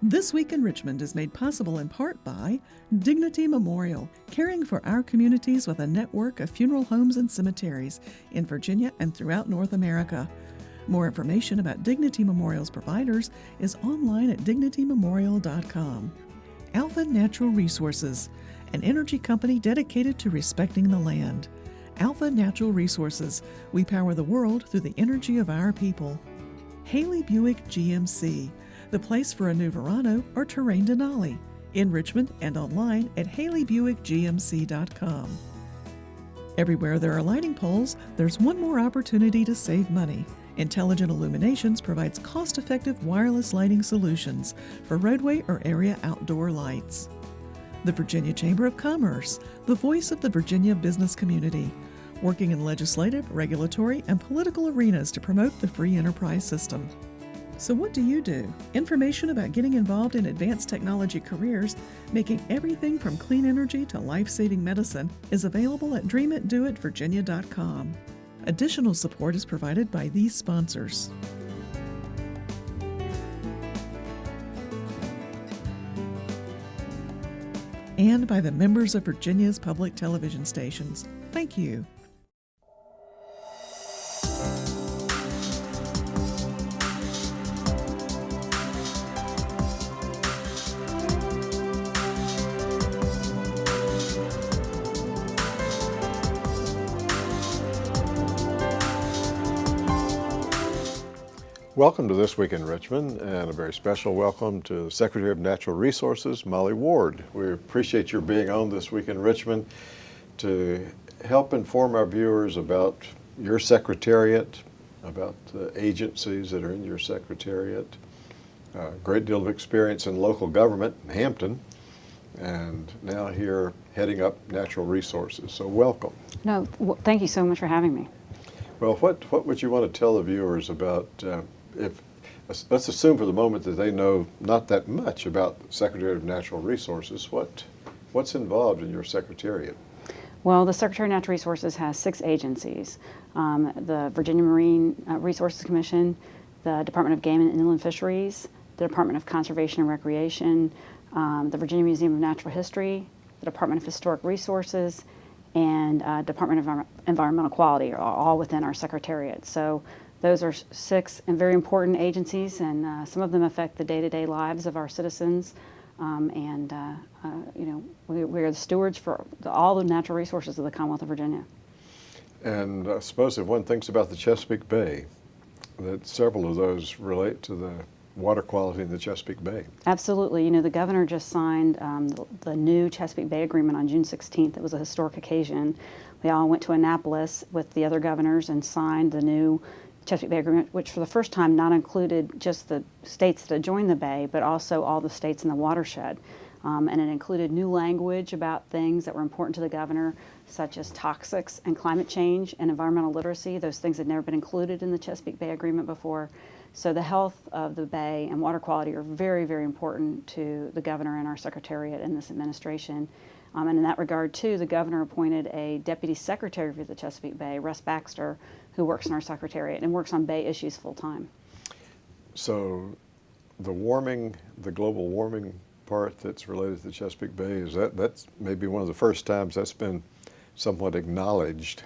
This Week in Richmond is made possible in part by Dignity Memorial, caring for our communities with a network of funeral homes and cemeteries in Virginia and throughout North America. More information about Dignity Memorial's providers is online at dignitymemorial.com. Alpha Natural Resources, an energy company dedicated to respecting the land. Alpha Natural Resources, we power the world through the energy of our people. Haley Buick GMC, the place for a new Verano or Terrain Denali, in Richmond and online at haleybuickgmc.com. Everywhere there are lighting poles, there's one more opportunity to save money. Intelligent Illuminations provides cost-effective wireless lighting solutions for roadway or area outdoor lights. The Virginia Chamber of Commerce, the voice of the Virginia business community, working in legislative, regulatory, and political arenas to promote the free enterprise system. So what do you do? Information about getting involved in advanced technology careers, making everything from clean energy to life-saving medicine, is available at dreamitdoitvirginia.com. Additional support is provided by these sponsors. And by the members of Virginia's public television stations. Thank you. Welcome to This Week in Richmond, and a very special welcome to the Secretary of Natural Resources, Molly Ward. We appreciate your being on This Week in Richmond to help inform our viewers about your secretariat, about the agencies that are in your secretariat. A great deal of experience in local government in Hampton, and now here heading up natural resources. So welcome. No, thank you so much for having me. Well, what would you want to tell the viewers about let's assume for the moment that they know not that much about the Secretary of Natural Resources. What's involved in your secretariat? Well, the Secretary of Natural Resources has 6 agencies. The Virginia Marine Resources Commission, the Department of Game and Inland Fisheries, the Department of Conservation and Recreation, the Virginia Museum of Natural History, the Department of Historic Resources, and Department of Environmental Quality are all within our secretariat. So those are 6 and very important agencies, and some of them affect the day-to-day lives of our citizens. We are the stewards for all the natural resources of the Commonwealth of Virginia. And I suppose if one thinks about the Chesapeake Bay, that several of those relate to the water quality in the Chesapeake Bay. Absolutely. You know, the governor just signed the new Chesapeake Bay Agreement on June 16th. It was a historic occasion. We all went to Annapolis with the other governors and signed the new Chesapeake Bay Agreement, which for the first time not included just the states that had joined the Bay, but also all the states in the watershed. And it included new language about things that were important to the governor, such as toxics and climate change and environmental literacy. Those things had never been included in the Chesapeake Bay Agreement before. So the health of the Bay and water quality are very, very important to the governor and our secretariat in this administration. And in that regard, too, the governor appointed a deputy secretary for the Chesapeake Bay, Russ Baxter, who works in our secretariat and works on Bay issues full-time. So the global warming part that's related to the Chesapeake Bay, that's maybe one of the first times that's been somewhat acknowledged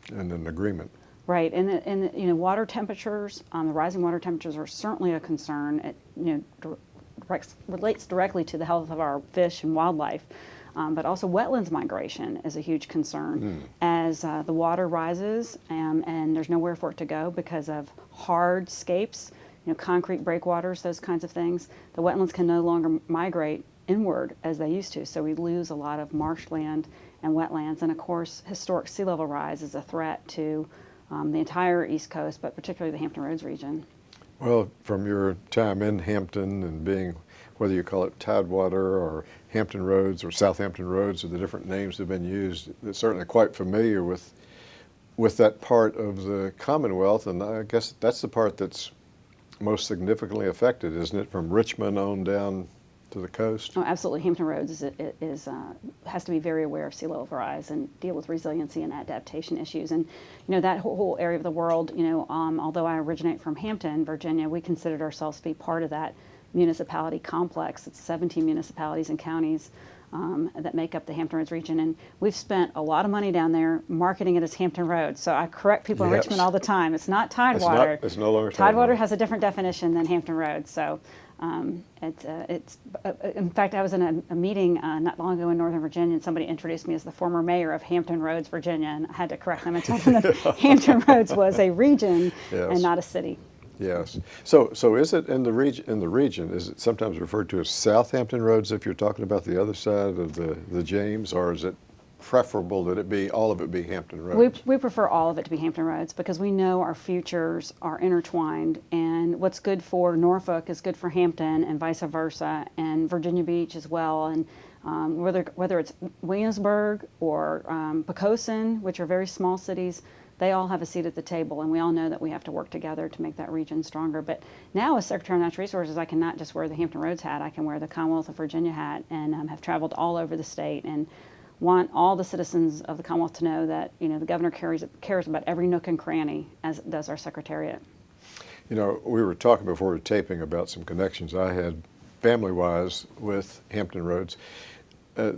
in an agreement. Right, and water temperatures, the rising water temperatures are certainly a concern. It relates directly to the health of our fish and wildlife, but also wetlands migration is a huge concern as the water rises and there's nowhere for it to go because of hard scapes, concrete breakwaters, those kinds of things. The wetlands can no longer migrate inward as they used to, so we lose a lot of marshland and wetlands, and of course historic sea level rise is a threat to the entire East Coast, but particularly the Hampton Roads region. Well, from your time in Hampton and being, whether you call it Tidewater or Hampton Roads or Southampton Roads or the different names that have been used, it's certainly quite familiar with that part of the Commonwealth, and I guess that's the part that's most significantly affected, isn't it, from Richmond on down to the coast? Oh, absolutely. Hampton Roads has to be very aware of sea level rise and deal with resiliency and adaptation issues. And that whole area of the world, although I originate from Hampton, Virginia, we considered ourselves to be part of that municipality complex. It's 17 municipalities and counties that make up the Hampton Roads region. And we've spent a lot of money down there marketing it as Hampton Roads. So I correct people in Yes. Richmond all the time. It's not Tidewater. It's no longer Tidewater has a different definition than Hampton Roads. So in fact, I was in a meeting not long ago in Northern Virginia, and somebody introduced me as the former mayor of Hampton Roads, Virginia, and I had to correct them and tell them that Hampton Roads was a region and not a city. Yes. So is it in the region? Is it sometimes referred to as Southampton Roads if you're talking about the other side of the James, or is it preferable that all of it be Hampton Roads? We prefer all of it to be Hampton Roads because we know our futures are intertwined, and what's good for Norfolk is good for Hampton, and vice versa, and Virginia Beach as well. And whether it's Williamsburg or Poquoson, which are very small cities, they all have a seat at the table, and we all know that we have to work together to make that region stronger. But now, as Secretary of Natural Resources, I can not just wear the Hampton Roads hat, I can wear the Commonwealth of Virginia hat, and have traveled all over the state and want all the citizens of the Commonwealth to know that the governor cares about every nook and cranny, as does our Secretariat. We were talking before we were taping about some connections I had family-wise with Hampton Roads.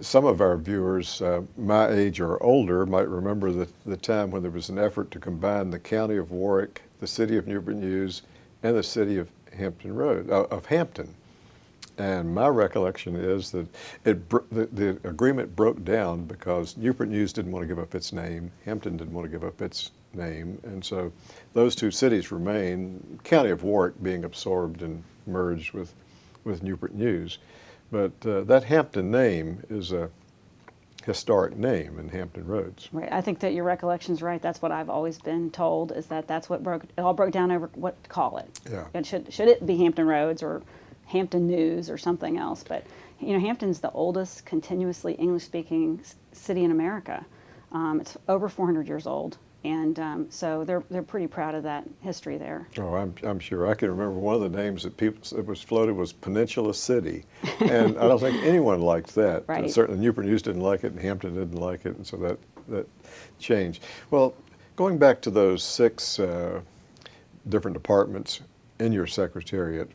Some of our viewers my age or older might remember the time when there was an effort to combine the county of Warwick, the city of Newport News, and the city of Hampton. And my recollection is that the agreement broke down because Newport News didn't want to give up its name, Hampton didn't want to give up its name, and so those two cities remain, county of Warwick being absorbed and merged with Newport News. But that Hampton name is a historic name in Hampton Roads. Right. I think that your recollection's right. That's what I've always been told, is that's what it all broke down over what to call it. Yeah. And should it be Hampton Roads or Hampton News or something else? But Hampton's the oldest continuously English-speaking city in America. It's over 400 years old. And so they're pretty proud of that history there. Oh, I'm sure. I can remember one of the names that was floated was Peninsula City, and I don't think anyone liked that. Right. And certainly Newport News didn't like it, and Hampton didn't like it, and so that changed. Well, going back to those 6 different departments in your secretariat,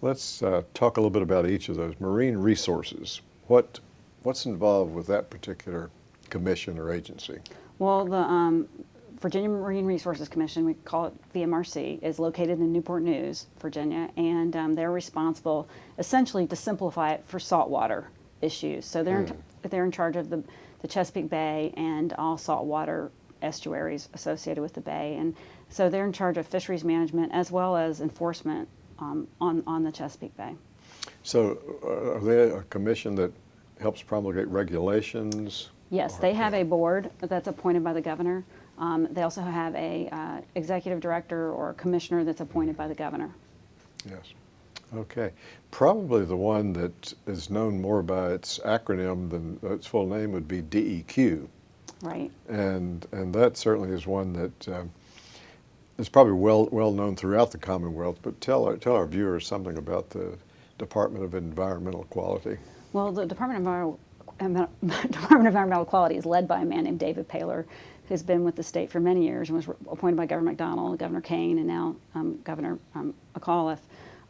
let's talk a little bit about each of those. Marine Resources. What's involved with that particular commission or agency? Well, the Virginia Marine Resources Commission, we call it VMRC, is located in Newport News, Virginia, and they're responsible essentially to simplify it for saltwater issues. So they're in charge of the Chesapeake Bay and all saltwater estuaries associated with the bay, and so they're in charge of fisheries management as well as enforcement on the Chesapeake Bay. So are they a commission that helps promulgate regulations? Yes, they have a board that's appointed by the governor. They also have a executive director or commissioner that's appointed by the governor. Yes. Okay. Probably the one that is known more by its acronym than its full name would be DEQ. Right. And that certainly is one that is probably well known throughout the Commonwealth. But tell our viewers something about the Department of Environmental Quality. Well, the Department of Environmental Quality is led by a man named David Paylor, who's been with the state for many years and was appointed by Governor McDonnell, Governor Kane, and now Governor McAuliffe.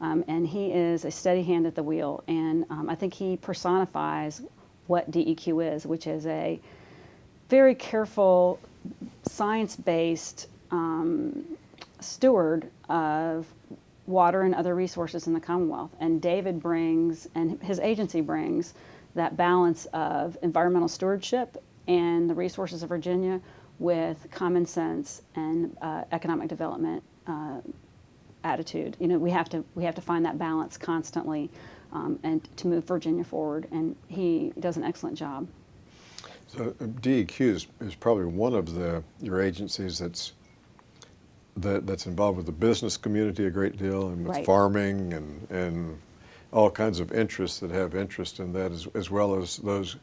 And he is a steady hand at the wheel, and I think he personifies what DEQ is, which is a very careful, science-based steward of water and other resources in the Commonwealth. And David brings, and his agency brings, that balance of environmental stewardship and the resources of Virginia with common sense and economic development attitude. We have to find that balance constantly, and to move Virginia forward. And he does an excellent job. So DEQ is probably one of your agencies that's involved with the business community a great deal, and with Right. farming and all kinds of interests that have interest in that, as well as those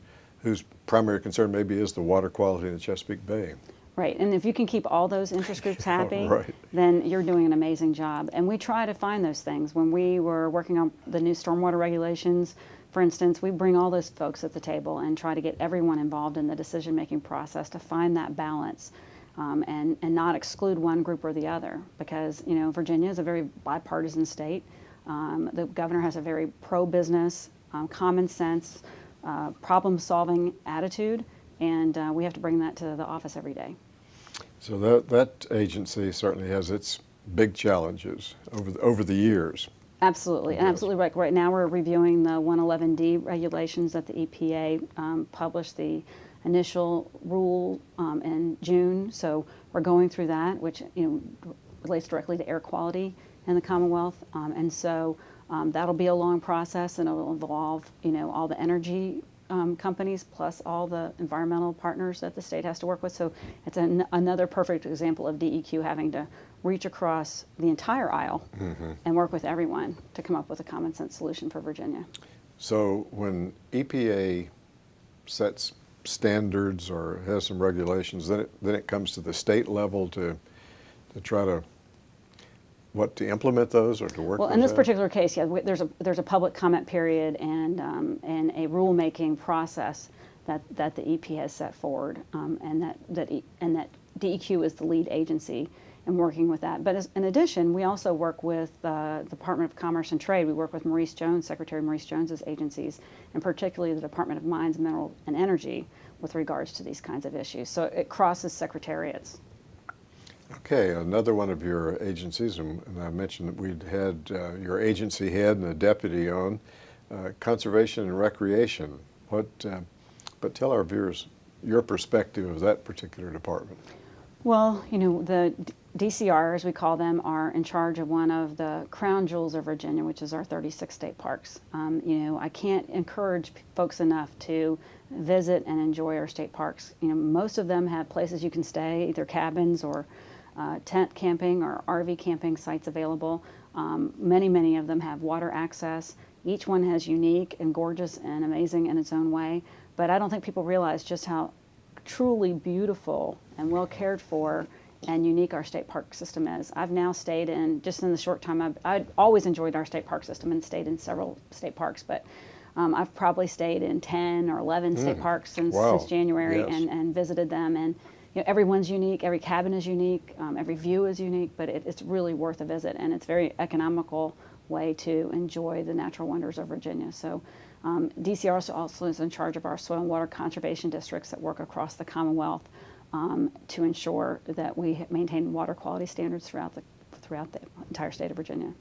whose primary concern maybe is the water quality in the Chesapeake Bay. Right, and if you can keep all those interest groups happy, Right. then you're doing an amazing job. And we try to find those things. When we were working on the new stormwater regulations, for instance, we bring all those folks at the table and try to get everyone involved in the decision-making process to find that balance, and not exclude one group or the other. Because Virginia is a very bipartisan state. The governor has a very pro-business, common sense, problem-solving attitude, and we have to bring that to the office every day. So that agency certainly has its big challenges over the years. Absolutely, and Yes. absolutely right. Right now we're reviewing the 111D regulations that the EPA published the initial rule in June. So we're going through that, which relates directly to air quality in the Commonwealth, and so that'll be a long process, and it'll involve all the energy companies plus all the environmental partners that the state has to work with. So it's another perfect example of DEQ having to reach across the entire aisle and work with everyone to come up with a common sense solution for Virginia. So when EPA sets standards or has some regulations, then it comes to the state level to try to implement those or to work. Well, with in this that? particular case, yeah, there's a public comment period and a rulemaking process that the EP has set forward, and that DEQ is the lead agency in working with that. But in addition, we also work with the Department of Commerce and Trade. We work with Maurice Jones, Secretary Maurice Jones's agencies, and particularly the Department of Mines, Mineral, and Energy with regards to these kinds of issues. So it crosses secretariats. Okay, another one of your agencies, and I mentioned that we'd had your agency head and a deputy on, Conservation and Recreation. But tell our viewers your perspective of that particular department. Well, the DCR, as we call them, are in charge of one of the crown jewels of Virginia, which is our 36 state parks. I can't encourage folks enough to visit and enjoy our state parks. Most of them have places you can stay, either cabins or tent camping or RV camping sites available. Many of them have water access. Each one has unique and gorgeous and amazing in its own way. But I don't think people realize just how truly beautiful and well cared for and unique our state park system is. I've now stayed just in the short time, I've always enjoyed our state park system and stayed in several state parks, but I've probably stayed in 10 or 11 state parks since January. Yes. and visited them. And everyone's unique, every cabin is unique, every view is unique, but it's really worth a visit, and it's a very economical way to enjoy the natural wonders of Virginia. So DCR also is in charge of our soil and water conservation districts that work across the Commonwealth to ensure that we maintain water quality standards throughout the entire state of Virginia.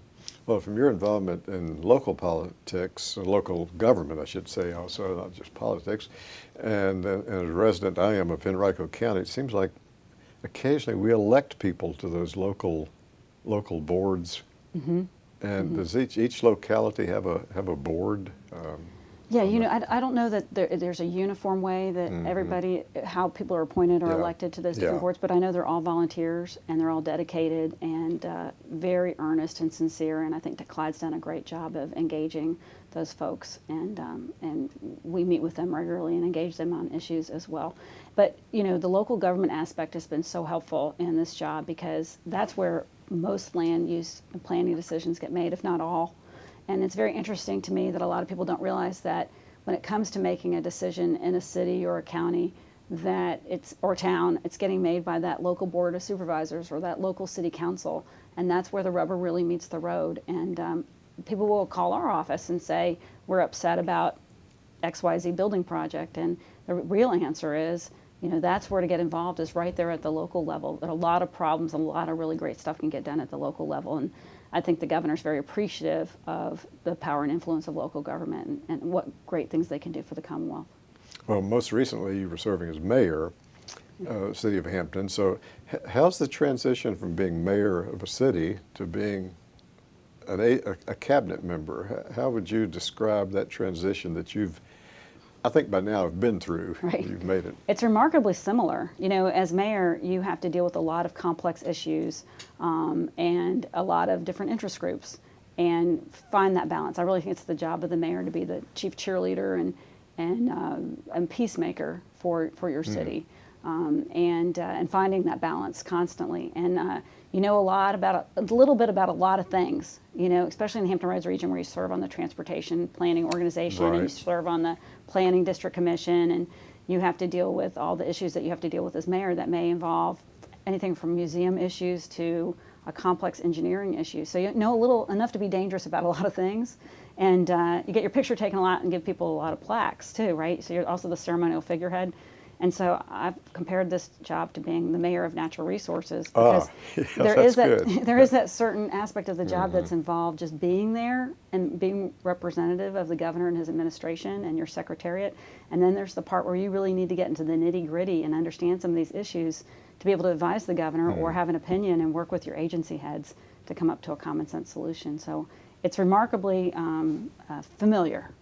Well, from your involvement in local politics, local government, I should say, also, not just politics, and as a resident I am of Henrico County, it seems like occasionally we elect people to those local boards. And does each locality have a board? Yeah, I don't know that there's a uniform way that everybody, how people are appointed or elected to those different boards, but I know they're all volunteers and they're all dedicated and very earnest and sincere, and I think that Clyde's done a great job of engaging those folks, and we meet with them regularly and engage them on issues as well. But, the local government aspect has been so helpful in this job because that's where most land use and planning decisions get made, if not all. And it's very interesting to me that a lot of people don't realize that when it comes to making a decision in a city or a county or town, it's getting made by that local board of supervisors or that local city council. And that's where the rubber really meets the road. And people will call our office and say, we're upset about XYZ building project. And the real answer is, that's where to get involved is right there at the local level. There are a lot of problems, a lot of really great stuff can get done at the local level. And I think the governor's very appreciative of the power and influence of local government and what great things they can do for the Commonwealth. Well, most recently you were serving as mayor, city of Hampton. So how's the transition from being mayor of a city to being a cabinet member? How would you describe that transition that I think by now have been through? Right. You've made it. It's remarkably similar. As mayor, you have to deal with a lot of complex issues and a lot of different interest groups and find that balance. I really think it's the job of the mayor to be the chief cheerleader and peacemaker for your city, and finding that balance constantly. And a little bit about a lot of things, especially in the Hampton Roads region where you serve on the transportation planning organization and you serve on the planning district commission, and you have to deal with all the issues that you have to deal with as mayor that may involve anything from museum issues to a complex engineering issue. So you know a little enough to be dangerous about a lot of things. And you get your picture taken a lot and give people a lot of plaques too, right? So you're also the ceremonial figurehead. And so I've compared this job to being the mayor of natural resources because there is that there is that certain aspect of the job that's involved just being there and being representative of the governor and his administration and your secretariat. And then there's the part where you really need to get into the nitty-gritty and understand some of these issues to be able to advise the governor or have an opinion and work with your agency heads to come up to a common sense solution. So it's remarkably familiar.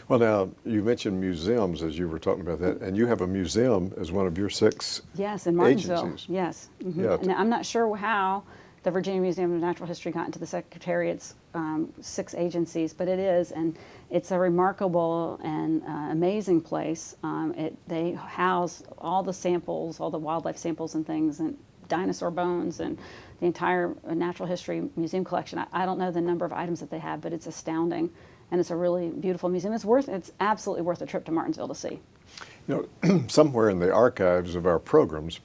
Well, now, you mentioned museums as you were talking about that, and you have a museum as one of your 6 Yes, in Martinsville. agencies. Yes. Yeah. And I'm not sure how the Virginia Museum of Natural History got into the Secretariat's 6 agencies, but it is, and it's a remarkable and amazing place. They house all the samples, all the wildlife samples and things, and dinosaur bones, and the entire natural history museum collection. I don't know the number of items that they have, but it's astounding. And it's a really beautiful museum. It's absolutely worth a trip to Martinsville to see. You know, somewhere in the archives of our programs,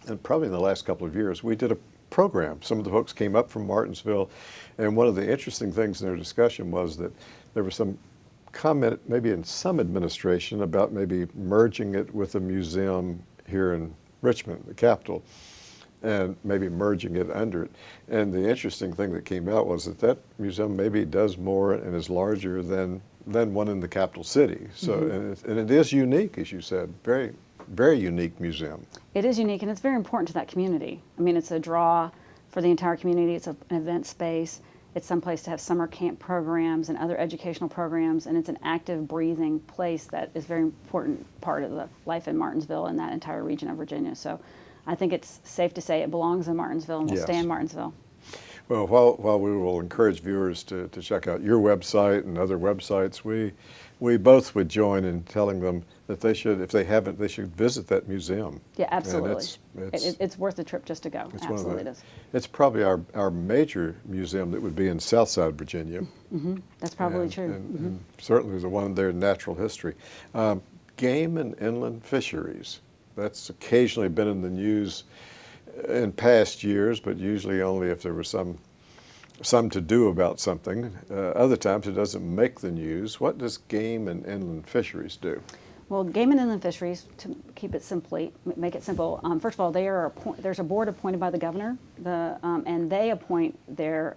and probably in the last couple of years, we did a program. Some of the folks came up from Martinsville, and one of the interesting things in their discussion was that there was some comment, maybe in some administration, about maybe merging it with a museum here in Richmond, the capital, and maybe merging it under it. And the interesting thing that came out was that that museum maybe does more and is larger than one in the capital city. So, and it is unique, as you said, very, very unique museum. It is unique, and it's very important to that community. I mean, it's a draw for the entire community. It's an event space. It's someplace to have summer camp programs and other educational programs, and it's an active, breathing place that is a very important part of the life in Martinsville and that entire region of Virginia. So I think it's safe to say it belongs in Martinsville and will stay in Martinsville. Well, while we will encourage viewers to check out your website and other websites, we both would join in telling them that they should, if they haven't, they should visit that museum. Yeah, absolutely. It's worth the trip just to go. Absolutely it is. It's probably our major museum that would be in Southside Virginia. That's probably true. And certainly the one there in natural history. Game and inland fisheries. That's occasionally been in the news in past years, but usually only if there was some to do about something. Other times it doesn't make the news. What does game and inland fisheries do? Well, game and inland fisheries, to keep it make it simple. First of all, there's a board appointed by the governor, and they appoint their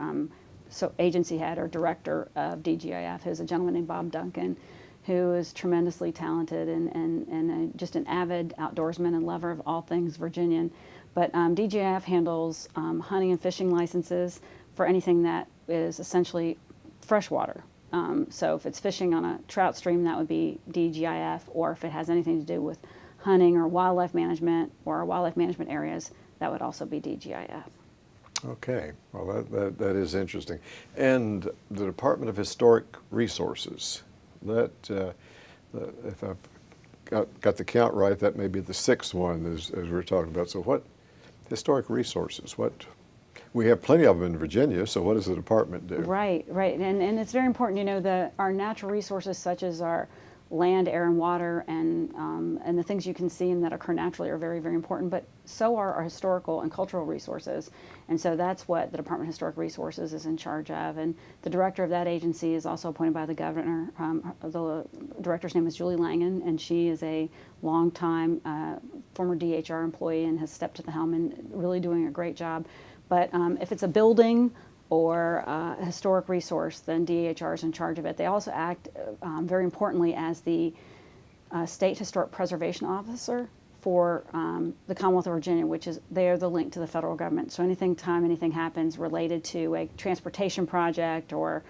agency head or director of DGIF, who's a gentleman named Bob Duncan, who is tremendously talented and just an avid outdoorsman and lover of all things Virginian. But DGIF handles hunting and fishing licenses for anything that is essentially freshwater. So if it's fishing on a trout stream, that would be DGIF, or if it has anything to do with hunting or wildlife management or wildlife management areas, that would also be DGIF. Okay, well that is interesting. And the Department of Historic Resources, that if I've got the count right, that may be the 6th one as we're talking about. So what historic resources, we have plenty of them in Virginia, so what does the department do? Right. And it's very important, our natural resources such as our land, air, and water, and the things you can see and that occur naturally are very, very important, but so are our historical and cultural resources. And so that's what the Department of Historic Resources is in charge of. And the director of that agency is also appointed by the governor. The director's name is Julie Langen, and she is a longtime former DHR employee and has stepped to the helm and really doing a great job. But if it's a building or a historic resource, then DHR is in charge of it. They also act very importantly as the State Historic Preservation Officer for the Commonwealth of Virginia, which is, they are the link to the federal government. So anything happens related to a transportation project or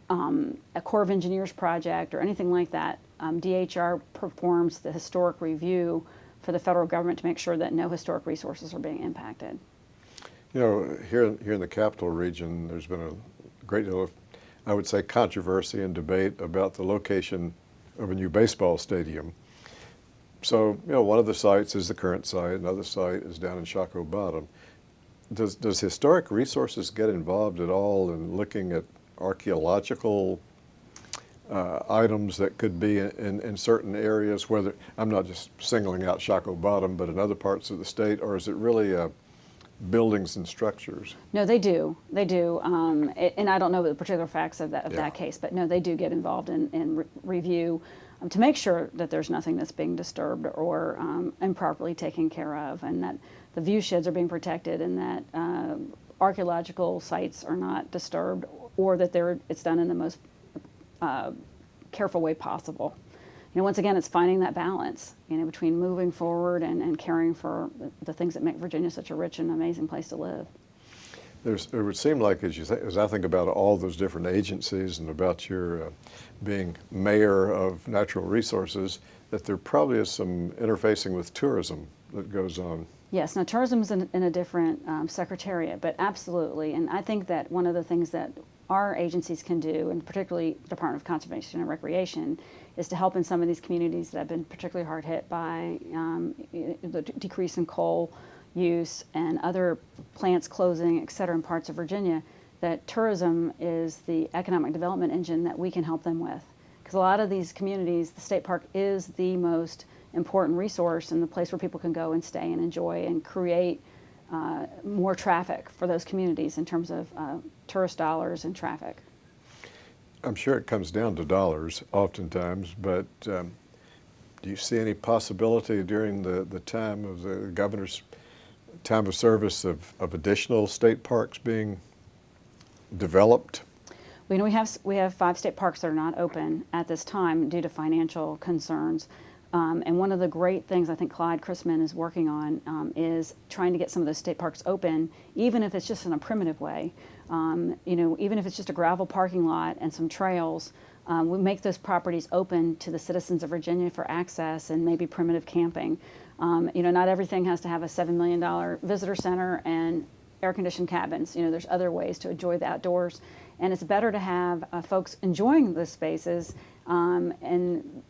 a Corps of Engineers project or anything like that, DHR performs the historic review for the federal government to make sure that no historic resources are being impacted. Here in the capital region, there's been a great deal of, I would say, controversy and debate about the location of a new baseball stadium. So, one of the sites is the current site, another site is down in Shockoe Bottom. Does Historic Resources get involved at all in looking at archaeological items that could be in certain areas, whether, I'm not just singling out Shockoe Bottom, but in other parts of the state, or is it really buildings and structures. No, they do. They do. And I don't know the particular facts of that case, but no, they do get involved in review to make sure that there's nothing that's being disturbed or improperly taken care of, and that the view sheds are being protected, and that archaeological sites are not disturbed, or that it's done in the most careful way possible. You know, once again, it's finding that balance, you know, between moving forward and caring for the things that make Virginia such a rich and amazing place to live. It would seem like, as I think about all those different agencies and about your being mayor of natural resources, that there probably is some interfacing with tourism that goes on. Yes, now tourism is in a different secretariat, but absolutely. And I think that one of the things that our agencies can do, and particularly Department of Conservation and Recreation, is to help in some of these communities that have been particularly hard hit by the decrease in coal use and other plants closing, et cetera, in parts of Virginia, that tourism is the economic development engine that we can help them with. Because a lot of these communities, the state park is the most important resource and the place where people can go and stay and enjoy and create more traffic for those communities in terms of tourist dollars and traffic. I'm sure it comes down to dollars oftentimes, but do you see any possibility during the time of the governor's time of service of additional state parks being developed? We know we have 5 state parks that are not open at this time due to financial concerns. And one of the great things I think Clyde Chrisman is working on is trying to get some of those state parks open, even if it's just in a primitive way. You know, even if it's just a gravel parking lot and some trails, we make those properties open to the citizens of Virginia for access and maybe primitive camping. You know, not everything has to have a $7 million visitor center and air-conditioned cabins. You know, there's other ways to enjoy the outdoors. And it's better to have folks enjoying the spaces and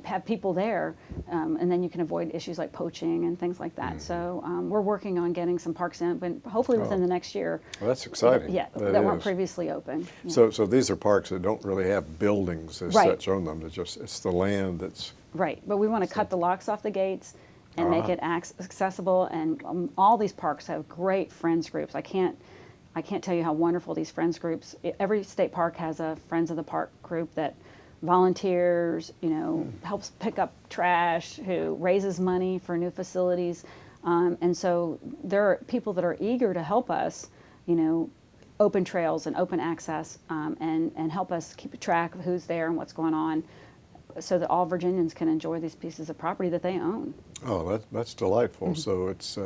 have people there, and then you can avoid issues like poaching and things like that. So we're working on getting some parks in, but hopefully within the next year. Well, that's exciting. Yeah, that weren't previously open. Yeah. So these are parks that don't really have buildings as such on them. It's the land that's... Right, but we want to cut the locks off the gates and make it accessible, and all these parks have great friends groups. I can't tell you how wonderful these friends groups, every state park has a Friends of the Park group that volunteers, you know, helps pick up trash, who raises money for new facilities. And so there are people that are eager to help us, you know, open trails and open access and help us keep track of who's there and what's going on so that all Virginians can enjoy these pieces of property that they own. Oh, that's delightful. So it's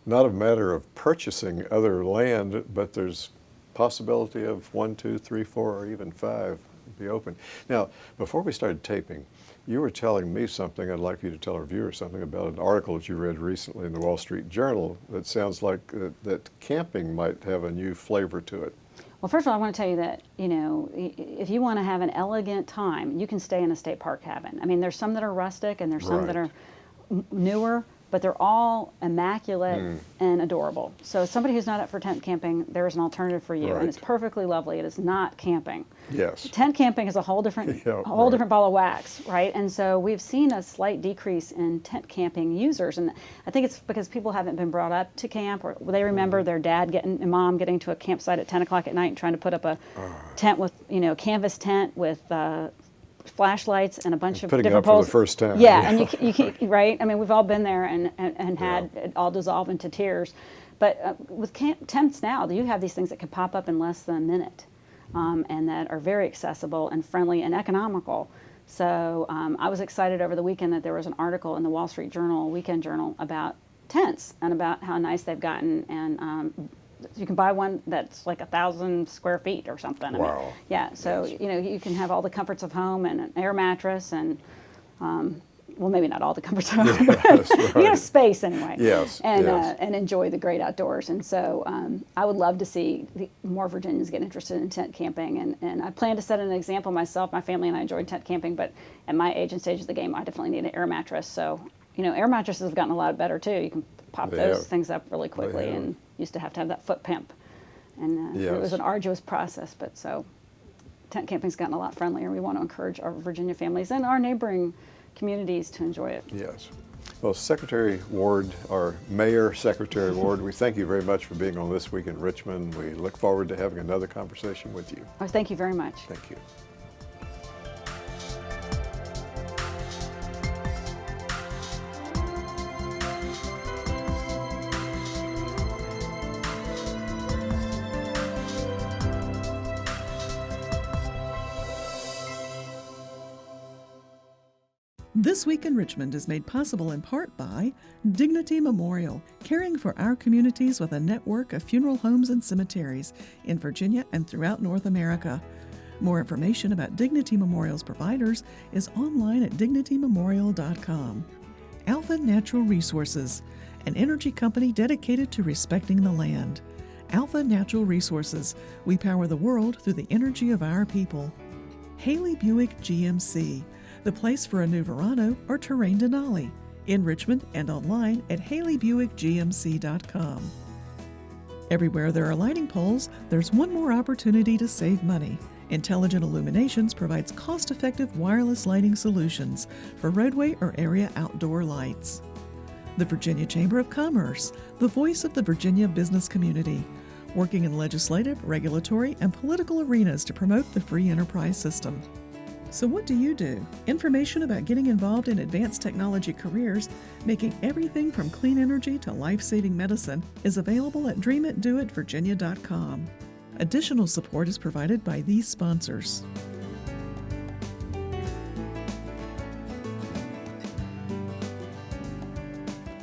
not a matter of purchasing other land, but there's possibility of 1, 2, 3, 4, or even 5 be open. Now, before we started taping, you were telling me something. I'd like you to tell our viewers something about an article that you read recently in the Wall Street Journal that sounds like that camping might have a new flavor to it. Well, first of all, I want to tell you that, you know, if you want to have an elegant time, you can stay in a state park cabin. I mean, there's some that are rustic and there's some that are newer, but they're all immaculate and adorable. So somebody who's not up for tent camping, there is an alternative for you, and it's perfectly lovely. It is not camping. Yes. Tent camping is a whole different, different ball of wax, right? And so we've seen a slight decrease in tent camping users, and I think it's because people haven't been brought up to camp, or they remember their dad and mom getting to a campsite at 10 o'clock at night and trying to put up a tent with, you know, canvas tent with flashlights and a bunch of different poles. For the first time. Yeah, and you can't, right? I mean, we've all been there and had it all dissolve into tears. But with tents now, you have these things that can pop up in less than a minute, and that are very accessible and friendly and economical. So I was excited over the weekend that there was an article in the Wall Street Journal, Weekend Journal, about tents and about how nice they've gotten, and you can buy one that's like 1,000 square feet or something. Wow. I mean, yeah, so you know, you can have all the comforts of home and an air mattress and well, maybe not all the comforts of home, but you have space anyway. Yes. And enjoy the great outdoors. And so I would love to see more Virginians get interested in tent camping. And I plan to set an example myself. My family and I enjoyed tent camping, but at my age and stage of the game, I definitely need an air mattress. So, you know, air mattresses have gotten a lot better too. You can pop those things up really quickly, and used to have that foot pimp. And it was an arduous process, but so tent camping's gotten a lot friendlier. We want to encourage our Virginia families and our neighboring communities to enjoy it. Yes. Well, Secretary Ward, or Mayor Secretary Ward, we thank you very much for being on This Week in Richmond. We look forward to having another conversation with you. Oh, thank you very much. Thank you. This Week in Richmond is made possible in part by Dignity Memorial, caring for our communities with a network of funeral homes and cemeteries in Virginia and throughout North America. More information about Dignity Memorial's providers is online at dignitymemorial.com. Alpha Natural Resources, an energy company dedicated to respecting the land. Alpha Natural Resources, we power the world through the energy of our people. Haley Buick GMC, the place for a new Verano or Terrain Denali, in Richmond and online at haleybuickgmc.com. Everywhere there are lighting poles, there's one more opportunity to save money. Intelligent Illuminations provides cost-effective wireless lighting solutions for roadway or area outdoor lights. The Virginia Chamber of Commerce, the voice of the Virginia business community, working in legislative, regulatory, and political arenas to promote the free enterprise system. So what do you do? Information about getting involved in advanced technology careers, making everything from clean energy to life-saving medicine, is available at dreamitdoitvirginia.com. Additional support is provided by these sponsors.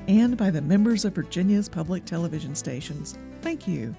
And by the members of Virginia's public television stations. Thank you.